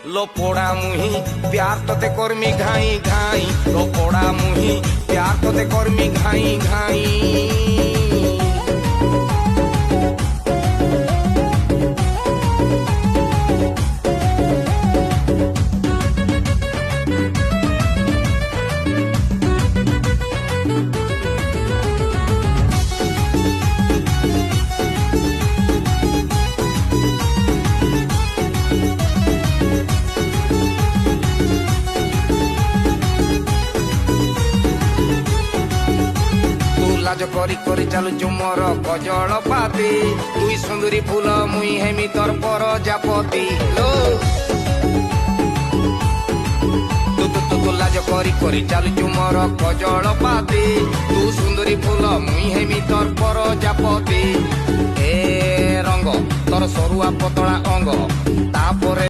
लो पोड़ा मुही प्यार तोते कर्मी घाई घाई लो पोड़ा मुही प्यार तोते कर्मी घाई घाई লাজ করি করি চালুছু মোর গজল পাতি তুই সুন্দরী ফুল মুই হেমি তোর পর জাপতি লো তু লাজ করি করি চালুছু মোর গজল পাতি তু সুন্দরী ফুল মুই হেমি তোর পর জাপতি এ রঙ্গ তোর সরুয়া পতলা অঙ্গ তাপরে